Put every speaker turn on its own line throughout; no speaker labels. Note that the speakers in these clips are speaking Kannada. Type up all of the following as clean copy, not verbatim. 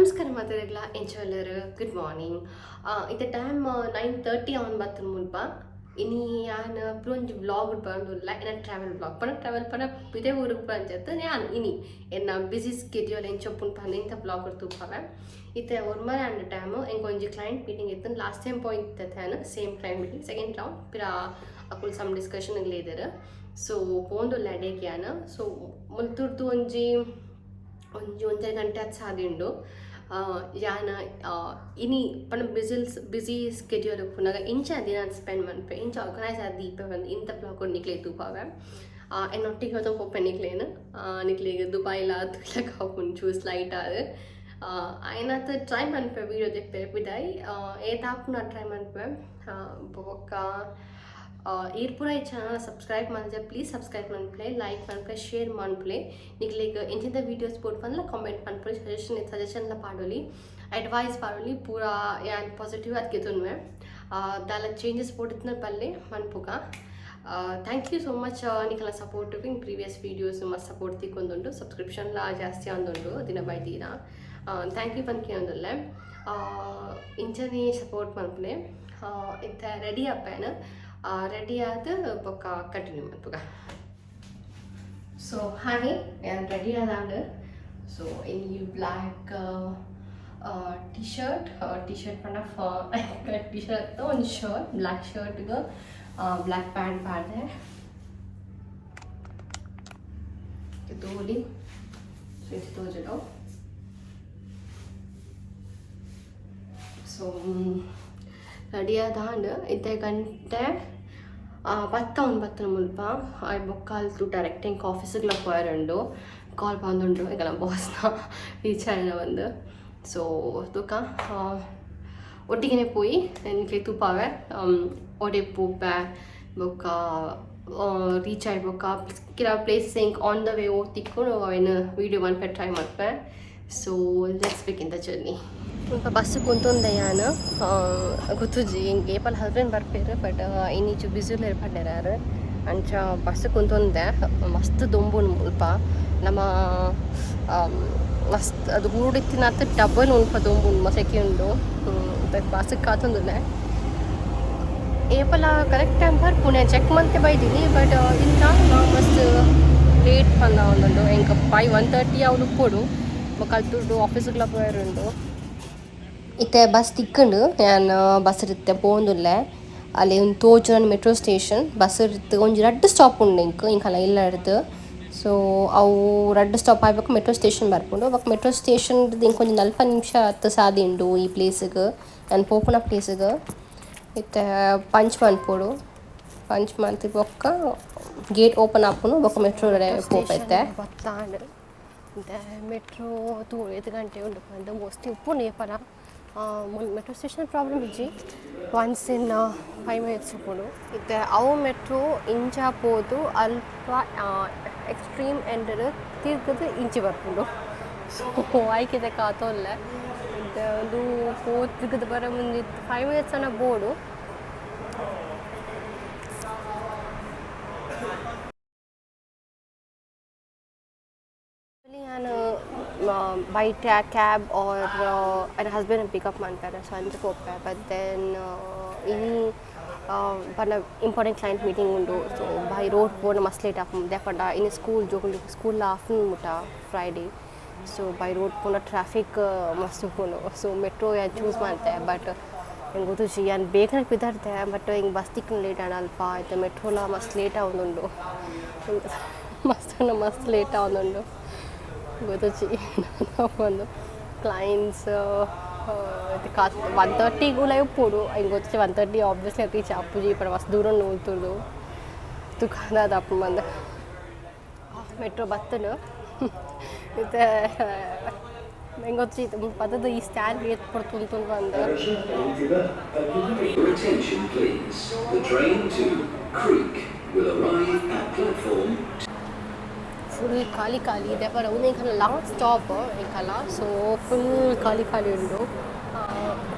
ನಮಸ್ಕಾರ ಮಾತಾಡಲ್ಲ ಎಂಚಲ್ಲರು ಗುಡ್ ಮಾರ್ನಿಂಗ್ ಇದು ಟೈಮ್ 9:30 ಆನ್ ಬತ್ತನ ಮುಲ್ಪ ಇನಿ ಯಾನು ಪುರೊಂಜಿ ವ್ಲಾಗ್ ಬಂದುಲ್ಲ ಏನ ಟ್ರಾವೆಲ್ ವ್ಲಾಗ್ ಟ್ರಾವೆಲ್ ಪಣ ಇದೇ ಊರಿಗೆ ಬಂಜತ್ತು ನಾನು ಇನಿ ಎನ್ನ ಬಿಸಿ ಸ್ಕೆಡ್ಯೂಲ್ ಎಂಚೊಪ್ಪುನ್ ಪಂದ ಇಂಥ ವ್ಲಾಗ್ ತೂಪವೆ ಇತ್ತೆ ಒರ್ಮರ ಅಂಡ ಟೈಮು ಎಂಕೊಂಜಿ ಕ್ಲೈಂಟ್ ಮೀಟಿಂಗ್ ಇತ್ತು ಲಾಸ್ಟ್ ಟೈಮ್ ಪಾಯಿಂಟ್ ಇತ್ತೇನು same client meeting second round ಪಿರ ಅಕುಲ್ ಸಮ್ ಡಿಸ್ಕಷನ್ ಇದ್ದಾರೆ ಸೊ ಪೋಂದು ಲೆಡೆಗ್ಯಾನ ಸೊ ಮುಲ್ತುರ್ದು ಒಂದೂವರೆ ಗಂಟೆ ಅದು ಸಾದಿಂಡು ಯಾನ ಇನಿ ಪಣ ಬಿಸಿ ಸ್ಕೆಡ್ಯೂಲ್ ಪುನಗ ಇಂಚ ದಿನ ಸ್ಪೆಂಡ್ ಮನ್ಪೆ ಇಂಚ ಆರ್ಗನೈಸ್ ಆದ ದೀಪ ಬಂದು ಇಂಥ ಬ್ಲಾಗ್ ನಿಕ್ಲೆ ತೂಪಾವೆ എന്നൊട്ടിക്ക് ಹೋದ ಪೊಪ್ಪೆ ನಿಕ್ಲೇನು ನಿಕ್ಲಿಗೆ ದುಬೈಲ ತುಲಕ ಹಾಕೊಂಡು ಚೂಸ್ ಲೈಟ್ ಆದ അതിനകത്ത് ട്രൈ മൻപെ വീഡിയോ തെപ്പെ പിതായി ഏതാപ്പുന ട്രೈ മൻപೆ ಬೊಕ್ಕ ಏರ್ಪುರ ಈ ಚಾನಲ್ ಸಬ್ಸ್ಕ್ರೈಬ್ ಮಾಡಿದ್ರೆ ಪ್ಲೀಸ್ ಸಬ್ಸ್ಕ್ರೈಬ್ ಮಾಡ್ಪ್ಲೆ ಲೈಕ್ ಮಾಡ್ಪ್ಲೆ ಶೇರ್ ಮಾಡ್ಪ್ಲೆ ನಿಕ್ಲಿಗೆ ಎಂಚಿಂದ ವೀಡಿಯೋಸ್ ಬೋಟ್ ಬಂದಲ್ಲ ಕಾಮೆಂಟ್ ಮಾಡ್ಪ್ಲೆ ಸಜೆಷನ್ಲ ಪಾಡೋಲಿ ಅಡ್ವೈಸ್ ಪಾಡೋಲಿ ಪೂರಾ ಯಾನ್ ಪಾಸಿಟಿವ್ ಅದಕ್ಕೆ ತುನ್ವೆ ದಾಲ ಚೇಂಜಸ್ ಬೋಟಿತ್ನ ಪಲ್ಲೆ ಮನ್ಪುಗ ಥ್ಯಾಂಕ್ ಯು ಸೋ ಮಚ್ ನಿಕಲ ಸಪೋರ್ಟ್ ಇನ್ ಪ್ರೀವಿಯಸ್ ವೀಡಿಯೋಸ್ ಮಸ್ತ್ ಸಪೋರ್ಟ್ ತಿಕ್ಕೊಂದುಂಡು ಸಬ್ಸ್ಕ್ರಿಪ್ಷನ್ಲ ಜಾಸ್ತಿ ಅಂದುಂಡು ದಿನ ಬೈ ದಿನ ಥ್ಯಾಂಕ್ ಯು ಪನ್ಕೆ ಒಂದಲ್ಲೇ ಇಂಚನೇ ಸಪೋರ್ಟ್ ಮನ್ಪ್ಲೆ ಇತ್ತ ರೆಡಿ ಅಪ್ಪೇನು ರೆಡಿ ಆದ ಬೊಕ್ಕ ಕಂಟಿನ್ಯೂ ಮಾಡ್ಬೇಕ ಸೊ ಹಾಗೆ ನಾನು ರೆಡಿ ಆದ so in you black T shirt ಪಂಡ ಟಿ ಶರ್ಟ್ ಒಂದು ಶರ್ಟ್ ಬ್ಲ್ಯಾಕ್ ಶರ್ಟ್ಗೆ ಬ್ಲ್ಯಾಕ್ ಪ್ಯಾಂಟ್ ಪಾಡ್ದೆ ತೋಲಿ ತೋಜಲು ಸೊ ರೆಡಿ ಆದ ಇದ್ದೆ ಗಂಟೆ പത്തൊമ്പത്തിന് മുൽപ്പ ബൊക്കാലത്തു ഡയറക്റ്റ് എനിക്ക് ഓഫീസുകളിൽ പോയാറുണ്ട് ಕಾಲ್ ಬಂದುಂಡು ಈಗ ನಮ್ಮ ಬಾಸ್ನ ವಿಚಾರಣೆ ಬಂದು ಸೊ ತೂಕ ಒಟ್ಟಿಗೆ ಪೋಯಿ ನನಗೆ ತುಪ್ಪಾವೆ ಒಡೆ ಪೂಪೆ ಬೊಕ್ಕ ರೀಚ್ ಆಗಿ ಬೊಕ್ಕ ಕೆಲವು ಪ್ಲೇಸಸ್ ಹಿಂಗೆ ಆನ್ ದ ವೇ ಹೋಗಿ ತಿಕ್ಕೊಂಡು ಅವೇನು ವೀಡಿಯೋ ಮನ್ಪೆ ಟ್ರೈ ಮಾಡ್ಪೆ so let's begin the journey ಸ್ವಲ್ಪ ಬಸ್ಸು ಕುಂತೊಂದೆ ನಾನು ಗೊತ್ತುಜಿ ಹಿಂಗೆ ಏಪಲ್ ಹಸ್ಬೆಂಡ್ ಬರ್ಪೇರು ಬಟ್ ಇನ್ನೀಚು ಬಿಸಿಲು ಇರ್ಪಡ್ಯಾರ ಅಂಚ ಬಸ್ಸು ಕುಂತೊಂದೆ ಮಸ್ತ್ ದೊಂಬುನ್ ಮುಲ್ಪ ನಮ್ಮ ಮಸ್ತ್ ಅದು ಹೂಡಿತ್ತಿನತ್ತ ಡಬಲ್ ಉಂಪ ದೊಂಬುನ್ ಮಸೆಕಿ ಉಂಡು ಬಸ್ಸಿಗೆ ಕಾತೊಂದುಲ್ಲೆ ಏಪಲ ಕರೆಕ್ಟ್ ಟೈಮ್ ಬರ್ ಪುಣೆ ಚೆಕ್ ಮಂತೆ ಬೈದಿನಿ ಬಟ್ ಇಲ್ಲ ಮಸ್ತ್ ಲೇಟ್ ಪಂದ ಒಂದೊಂದು ಹೆಂಗೆ 1:30 ಅವ್ನು ಕೊಡು ಕಲ್ತು ಆಫೀಸ್ಗೆಲ್ಲ പോയാറുണ്ട് ಇತ್ತೆ ಬಸ್ ತಿಕ್ಕಂಡು ನಾನು ಬಸ್ ಇರುತ್ತೆ ಪೋಂದುಲ್ಲೆ ಅಲ್ಲಿ ಒಂದು ತೋಜು ಮೆಟ್ರೋ ಸ್ಟೇಷನ್ ಬಸ್ ಇರುತ್ತೆ ಒಂದು ರಡ್ಡು ಸ್ಟಾಪ್ ಉಂಡು ಇಂಕಲ್ಲ ಇಲ್ಲ ಇಡ್ದು ಸೊ ಅವು ರಡ್ಡು ಸ್ಟಾಪ್ ಆಗ್ಬೇಕು ಮೆಟ್ರೋ ಸ್ಟೇಷನ್ ಬರ್ಕೊಂಡು ಅವಾಗ ಮೆಟ್ರೋ ಸ್ಟೇಷನ್ ಇಂಕೊಂದು 40 ನಿಮಿಷ ಹತ್ತು ಸಾದಿ ಉಂಡು ಈ ಪ್ಲೇಸಿಗೆ ನಾನು ಪೋಪುನ ಪ್ಲೇಸಿಗೆ ಇತ್ತೆ ಪಂಚ್ ಮನ್ಪೋಡು ಪಂಚ್ ಮಂತ್ ಬೊಕ್ಕ ಗೇಟ್ ಓಪನ್ ಆಪುನು ಬೊಕ್ಕ ಮೆಟ್ರೋ ಪೋಪೈತೆ ಗೊತ್ತಾಂಡು ಇತ್ತೆ ಮೆಟ್ರೋ 5 ಗಂಟೆ ಉಂಡು ಬಂದು ಮೋಸ್ಟ್ಲಿ ಉಪ್ಪು ನೇಪಲ ಮೆಟ್ರೋ ಸ್ಟೇಷನ್ ಪ್ರಾಬ್ಲಮ್ ಇಜ್ಜಿ ಒನ್ಸ್ ಇನ್ 5 minutes ಉಪ್ಪುಡು ಇತ್ತೆ ಅವು ಮೆಟ್ರೋ ಇಂಚ ಪೋದು ಅಲ್ಪ ಎಕ್ಸ್ಟ್ರೀಮ್ ಎಂಡರ್ ತಿರ್ಗದು ಇಂಚಿ ಬರ್ಪುಂಡು ಸೊ ಆಯ್ಕಿದೆ ಕಾತೋಲ್ಲ ಇತ್ತೆ ಒಂದು ತಿರ್ಗದು ಬರೋ ಮುಂದೆ 5 minutes ಅನ್ನೋ ಬೋರ್ಡು ನಾನು ಬೈ ಕ್ಯಾಬ್ ಆರ್ ನನ್ನ ಹಸ್ಬೆಂಡ್ ಪಿಕಪ್ ಮಾಡ್ತಾರೆ ಸಂಜೆ ಹೋಗ್ತಾರೆ ಬಟ್ ದೆನ್ ಇನ್ನು ಪಂಡ ಇಂಪಾರ್ಟೆಂಟ್ ಕ್ಲೈಂಟ್ ಮೀಟಿಂಗ್ ಉಂಡು ಸೊ ಬೈ ರೋಡ್ ಪೋನ ಮಸ್ತ್ ಲೇಟ್ ಆಪುಂಡು ಪಂಡ ಇನ್ನು ಸ್ಕೂಲ್ ಆಫ್ಟರ್ನೂನ್ ಮುಟ ಫ್ರೈಡೇ ಸೊ ಬೈ ರೋಡ್ ಪೋನ ಟ್ರಾಫಿಕ್ ಮಸ್ತ್ ಉಪ್ಪುಂಡು ಸೊ ಮೆಟ್ರೋ ಯಾರು ಚೂಸ್ ಮಾಡ್ತೆ ಬಟ್ ಹೆಂಗೆ ಗೊತ್ತು ಯಾನು ಬೇಗನೆ ಬಿದ್ದಾಡ್ತೆ ಬಟ್ ಹಿಂಗೆ ಬಸ್ ತಿಕ್ಕನು ಲೇಟ್ ಆಡ ಅಲ್ಪ ಆಯ್ತು ಮೆಟ್ರೋಲ ಮಸ್ತ್ ಲೇಟ್ ಆವೊಂದುಂಡು ಮಸ್ತ್ ಲೇಟ್ ಆವೊಂದುಂಡು ಗೊತ್ತುಚ್ಚಿ ಒಂದು ಕ್ಲೈಂಟ್ಸ್ 1:30 ಲೈವ್ ಪೋಡು ಹಿಂಗೆ ಗೊತ್ತು 1:30 ಆಬ್ವಿಯಸ್ಲಿ ರೀಚ್ ಅಪ್ಪುಜಿ ಪಡ ಮಸ್ತ್ ದೂರ ನೋಡ್ತುರ್ದು ತುಕಾದ ಅಪ್ಪ ಬಂದ ಮೆಟ್ರೋ ಬತ್ತನು ಮತ್ತೆ ಹೆಂಗೆ ಗೊತ್ತು ಪದದ ಈ ಸ್ಟ್ಯಾಂಡ್ ಏತ್ ಪಡ್ತು ಬಂದು ಫುಲ್ ಖಾಲಿ ಇದೆ ಬಟ್ ಅವನು ಇಂಕಲ್ಲ ಲಾಸ್ಟ್ ಸ್ಟಾಪ್ ಇಂಕಲ್ಲ ಸೊ ಫುಲ್ ಖಾಲಿ ಉಂಡು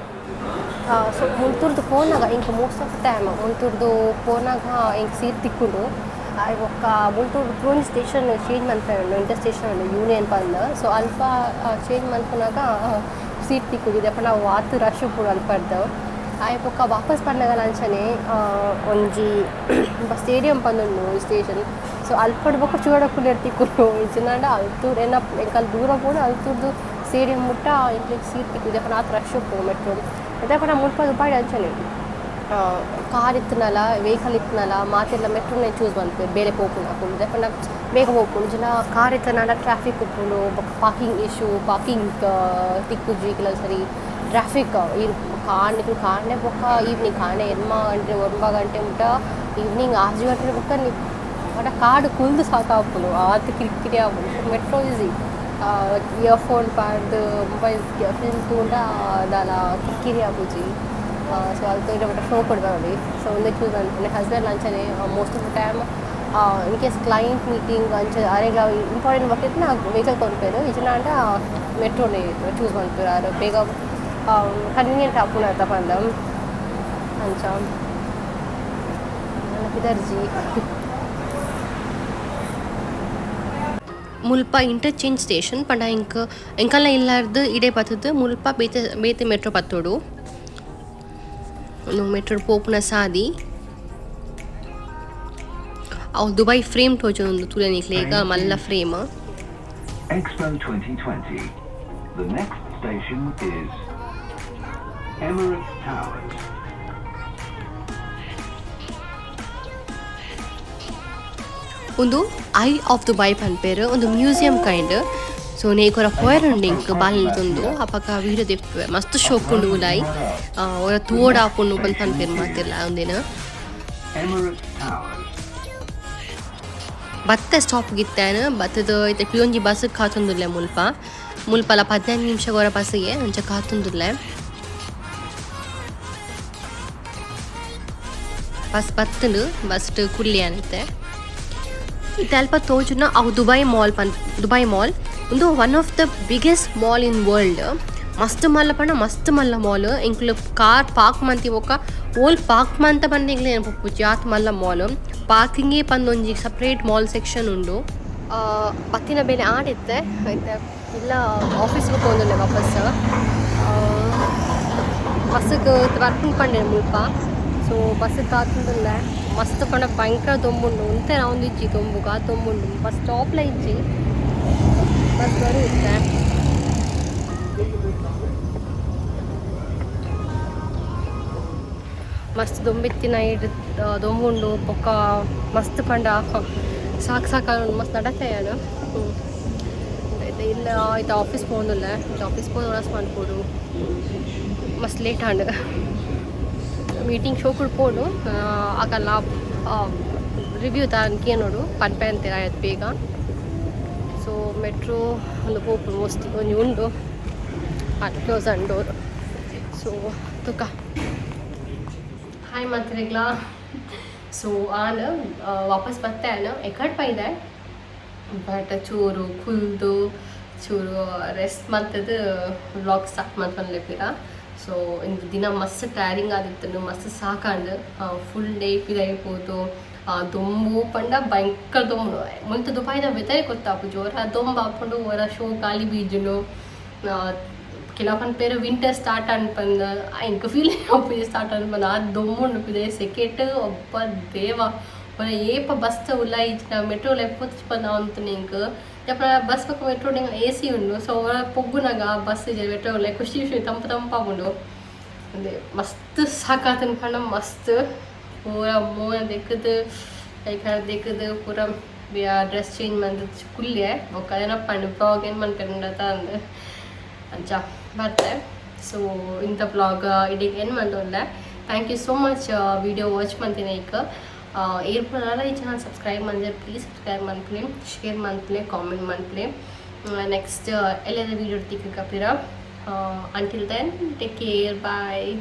ಸೊ ಮುಂತುರ್ದು ಪೋನಾಗ ಇಂಕ ಮೋಸ್ಟ್ ಆಫ್ ಟೈಮ್ ಮುಂತುರ್ದು ಪೋನಾಗ ಹಿಂಗೆ ಸೀಟ್ ತಿಕ್ಕೊಂಡು ఒక ಮುಲ್ತೂರು ಟ್ರೂನ್ ಸ್ಟೇಷನ್ ಚೇಂಜ್ ಮಾಡ್ಕೊಂಡು ಇಂಟರ್ ಸ್ಟೇಷನ್ ಯೂನಿಯನ್ ಬಂದು ಸೊ ಅಲ್ಪ ಚೇಂಜ್ ಮಾಡ್ಕೊಂಡಾಗ ಸೀಟ್ ತಿಕ್ಕಿದೆ ಅಪ್ಪ ನಾವು ಆತು ರಶ್ ಕೂಡ ಅಲ್ಪ ಇರ್ದವು ಆಯ್ಪೊಕ್ಕ ವಾಪಸ್ ಬಂದಾಗ ಅಂಚನೆ ಒಂಜಿ ಸ್ಟೇಡಿಯಂ ಬಂದುಂಡು ಸ್ಟೇಷನ್ ಸೊ ಅಲ್ಪಡ್ಬೇಕು ಚೂಡಕ್ಕೂ ತಿಕ್ಕು ಇಚ್ಚಿನಾಡ ಅಲ್ತೂರು ಏನ ಎಂಕಲ್ ದೂರ ಕೂಡ ಅಲ್ತೂರ್ದು ಸ್ಟೇಡಿಯಂ ಮುಟ್ಟ ಇಂಟ್ಲಿಗೆ ಸೀಟ್ ತಿಕ್ಕಿದೆ ಅಪ್ಪ ನಾತು ರಶ್ ಉಪ್ಪು ಮೆಟ್ರೋ ಅದಪ್ಪ ನಾ ಮುಲ್ಪದು ಉಪಾಯ ಅಂಚನೆ ಕಾರ್ ಇತ್ತನಲ್ಲ ವೆಹಿಕಲ್ ಇತ್ತನಲ್ಲ ಮಾತೆಲ್ಲ ಮೆಟ್ರೋನೇ ಚೂಸ್ ಮಾಡ್ತೀವಿ ಬೇರೆ ಹೋಗ್ಕೊಂಡು ಹಾಕೊಂಡು ಯಾಕಂದ್ರೆ ಬೇಗ ಹೋಗ್ಕೊಂಡು ಜನ ಕಾರ್ ಇತ್ತನಲ್ಲ ಟ್ರಾಫಿಕ್ ಉಪ್ಪುಂಡು ಪಾರ್ಕಿಂಗ್ ಇಶ್ಯೂ ಪಾರ್ಕಿಂಗ್ ತಿಕ್ಕುಜಿ ಕೆಲವು ಸರಿ ಟ್ರಾಫಿಕ್ ಈ ಕಾರಣೆ ಬೊಕ್ಕ ಈವ್ನಿಂಗ್ ಕಾಣೆ 9 ಗಂಟೆ ಮುಟ್ಟ ಈವ್ನಿಂಗ್ 6 ಗಂಟೆ ಬೊಕ್ಕ ಅಡ ಕಾಡು ಕುಲ್ದು ಸಾಕಾಗ್ಬೋದು ಆತು ಕಿರಿಕಿರಿ ಆಗ್ಬೋದು ಮೆಟ್ರೋ ಈಸಿ ಇಯರ್ಫೋನ್ ಪಾಡ್ದು ಮೊಬೈಲ್ ಫಿಲ್ಮ್ ತಗೊಂಡ ಅದಲ್ಲ ಕಿರಿಕಿರಿ ಆಗ್ಬೋದು ಸೊ ಅದಕ್ಕೆ ಇರೋ ಶೋ ಕೊಡ್ತಾರೆ ಸೊ ಒಂದೇ ಚೂಸ್ ಅಂತಾನೆ ಹಸ್ಬೆಂಡ್ ಅಂಚನೆ most of the time in case client meeting ಅಂಚ ಅರೆಗ್ಲ ಇಂಪಾರ್ಟೆಂಟ್ ವರ್ಕ್ ಇತ್ತು ನಾವು ವೆಹಿಕಲ್ ಕೊಂಡ್ಪೇರು ಇಜನ ಅಂಟ ಮೆಟ್ರೋನೇ ಚೂಸ್ ಮಾಡ್ತಾರೆ ಅದು ಬೇಗ ಕನ್ವೀನಿಯಂಟ್ ಹಾಕೊಂಡು ಬಂದ ಅಂಚ ಇದರ್ಜಿ ಮುಲ್ಪ ಇಂಟರ್ಚೇಂಜ್ ಸ್ಟೇಷನ್ ಪಂಡ ಎಂಕಲ್ಲ ಇಲ್ಲಾರ್ದು ಇಡೇ ಪತ್ತದು ಮುಲ್ಪ ಬೇತೆ ಮೆಟ್ರೋ ಪತ್ತೋಡು ಮೆಟ್ರೋ ಪೋಪುನ ಸಾದಿ ಅವು ದುಬೈ ಫ್ರೇಮ್ ತೋಜೊಂದು ತುಲೆನಿಕ್ಲೇಗ ಮಲ್ಲ frame
Expo 2020. The next station is Emirates Towers.
ಒಂದು ಐ ಆಫ್ ದುಬೈ ಪನ್ಪೇರು ಒಂದು ಮ್ಯೂಸಿಯಂ ಕೈಂಡ್ ಸೊ ನೇಕೊರ ಪೋಯರುಂಡು ಬಾಲ್ತೊಂದು ಅಪಕ ವೀಡಿಯೋ ದೆಪ್ಪೆ ಮಸ್ತ್ ಶೋಕುಂಡು ಉಲಾಯಿ ಒರ ತೋಡ ಹಾಕೊಂಡು ಬಂದು ಪನ್ಪೇರು ಮಾತಿಲ್ಲ ಒಂದೇನು ಬತ್ತ ಸ್ಟಾಪ್ ಗಿತ್ತಾನು ಬತ್ತದ ಐತೆ ಪಿಯೊಂಜಿ ಬಸ್ ಕಾತೊಂದುಲ್ಲೆ ಮುಲ್ಪಲ 15 ನಿಮಿಷ ಹೊರ ಬಸ್ಸಿಗೆ ಅಂಚ ಕಾತೊಂದುಲ್ಲೆ ಬಸ್ ಬತ್ತಂಡು ಬಸ್ ಕುಲ್ಲಿ ಅನ್ನತ್ತೆ ಇದು ಅಲ್ಪ ತೋಜುನ ಅವು ದುಬೈ ಮಾಲ್ ಒಂದು one of the biggest mall in world ಮಸ್ತ್ ಮಲ್ಲ ಪಂಡ ಮಸ್ತ್ ಮಲ್ಲ ಮಾಲ್ ಇಂಕ್ಲು ಕಾರ್ ಪಾರ್ಕ್ ಮಂತಿ ಬೊಕ್ಕ ಓಲ್ ಪಾರ್ಕ್ ಮಂತ ಪಂಡ ಇಂಕ್ಲು ನೆನಪು ಜಾತ್ ಮಲ್ಲ ಮಾಲ್ ಪಾರ್ಕಿಂಗೇ ಪಂದೊಂಜಿ ಸಪ್ರೇಟ್ ಮಾಲ್ ಸೆಕ್ಷನ್ ಉಂಡು ಪತ್ತಿನ ಬೇಲೆ ಆಡಿತ್ತೆ ಆಯ್ತಾ ಇಲ್ಲ ಆಫೀಸ್ಗೆ ಹೋಗೋದಿಲ್ಲ ವಾಪಸ್ ಬಸ್ಸಿಗೆ ವರ್ಕಿಂಗ್ ಪಂಡೆ ಮುಲ್ಪ ಸೊ ಬಸ್ಸಿಗೆ ಕಾತುಂದಿಲ್ಲ ಮಸ್ತ್ ಪಂಡ ಭಯಂಕರ ತೊಂಬುಂಡು ಉಂತೆ ನಾವೊಂದು ಇಜ್ಜಿ ತೊಂಬುಗ ತೊಂಬುಂಡು ಬಸ್ ಸ್ಟಾಪ್ಲ ಇಜ್ಜಿ ಬಸ್ ಬರುತ್ತೆ ಮಸ್ತ್ ದೊಂಬೆತ್ತಿನ ಇಡು ದೊಂಬುಂಡು ಪೊಕ್ಕ ಮಸ್ತ್ ಪಂಡ ಸಾಕು ಮಸ್ತ್ ನಡತೆಯಾನು ಇಲ್ಲ ಆಯ್ತು ಆಫೀಸ್ ಹೋಗೋದಿಲ್ಲ ಆಫೀಸ್ ಹೋಗಿ ಒಳಸ್ ಮಾಡ್ಬೋದು ಮಸ್ತ್ ಲೇಟ್ ಆಂಡ್ ಮೀಟಿಂಗ್ ಶೋ ಕೊಡ್ಬೋದು ಆಗಲ್ಲ ರಿವ್ಯೂ ತಾನಕ್ಕೆ ನೋಡು ಪನ್ಪೆ ಅಂತೀರ ಆಯ್ತು ಬೇಗ ಸೊ ಮೆಟ್ರೋ ಒಂದು ಹೋಗ್ಬೋದು ಮೋಸ್ಟ್ಲಿ ಒಂದು ಉಂಡು ಅದು ಕ್ಲೋಸ್ ಆ್ಯಂಡ್ ಡೋರ್ ಸೊ ತುಕ ಹಾಯ್ ಮಾತ್ರೆಗ್ಲಾ ಸೊ ಆನು ವಾಪಸ್ ಬರ್ತೆ ಆನು ಎಕಡ್ ಪೈದೆ ಬಟ್ ಚೂರು ಕುಲ್ದು ಚೂರು ರೆಸ್ಟ್ ಮಾಡ್ತದ್ದು ವ್ಲಾಗ್ ಸ್ಟಾರ್ಟ್ ಮಾಡ್ಕೊಂಡ್ಲೆಪ್ಪಿರ ಸೊ ಇಂದು ದಿನ ಮಸ್ತ್ ಟೈರಿಂಗ್ ಆದಿತ್ತು ಮಸ್ತ್ ಸಾಕಂಡು ಫುಲ್ ಡೇ ಇದಾಗಿರ್ಬೋದು ದೊಂಬು ಪಂಡ ಭಯಂಕರ ದೊಂಬು ಮುಂದೆ ದುಬೈದ ವೆದರ್ ಗೊತ್ತಾಪು ಜೋರ ದೊಂಬು ಹಾಕೊಂಡು ಹೊರ ಶೋ ಗಾಳಿ ಬೀಜನು ಕೆಲವೊಂದು ಪೇರು ವಿಂಟರ್ ಸ್ಟಾರ್ಟ್ ಅನ್ಪಂದು ಇಂಕ ಫೀಲಿಂಗ್ ಅಪ್ಪಿದೆ ಸ್ಟಾರ್ಟ್ ಅನ್ಪಂದು ಆ ದೊಂಬು ಅನ್ಪಿದೆ ಸೆಕೆಟ್ ಒಬ್ಬ ದೇವ ಒಳ್ಳೆ ಏಪ ಬಸ್ ಉಲ್ಲ ಇಚ್ಚಿನ ಮೆಟ್ರೋಲ್ ಎಪ್ಪತ್ತು ಬಂದ ಅಂತ ನಿಂಗೆ ಯಪ್ಪ ಬಸ್ ಪಕ್ಕ ಮೆಟ್ರೋ ನಿಂಗೆ AC ಉಂಡು ಸೊ ಒಳ ಪೊಗ್ಗುನಾಗ ಬಸ್ ಇದೆ ಮೆಟ್ರೋಲೆ ಖುಷಿ ತಂಪಾಗುಂಡು ಅದೇ ಮಸ್ತ್ ಸಾಕಾತನ ಪಂಡ ಮಸ್ತ್ ಪೂರ ಮೂನ ದೆಕ್ಕದು ಕೈಕಾಲ ಪೂರ ಡ್ರೆಸ್ ಚೇಂಜ್ ಮಾಡಿದ ಕುಲ್ಲೆ ಬೊಕ್ಕ ಏನಪ್ಪಂಡು ಬ್ಲಾಗ್ ಏನು ಮಾಡ್ಕೊಂಡತ ಅಂದು ಅಂಚ ಬರ್ತೆ ಸೊ ಇಂಥ ಬ್ಲಾಗ್ ಇಡೀಗೆ ಏನು ಮಾಡ್ದೊಂಡೆ thank you so much video watch ಮಾಡ್ತೀನಿ ಈಗ ಏರ್ಪುನಾರ ಈ ಚಾನಲ್ ಸಬ್ಸ್ಕ್ರೈಬ್ ಮಾಡಿದ್ರೆ ಪ್ಲೀಸ್ ಸಬ್ಸ್ಕ್ರೈಬ್ ಮಾಡ್ತೀನಿ ಶೇರ್ ಮಾಡ್ತೀನಿ ಕಾಮೆಂಟ್ ಮಾಡ್ತೀನಿ ನೆಕ್ಸ್ಟ್ ಎಲ್ಲೆಲ್ಲ ವೀಡಿಯೋ ತಿಕ್ಕಪ್ಪಿರ ಅಂಟಿಲ್ ದೆನ್ ಟೇಕ್ ಕೇರ್ ಬಾಯ್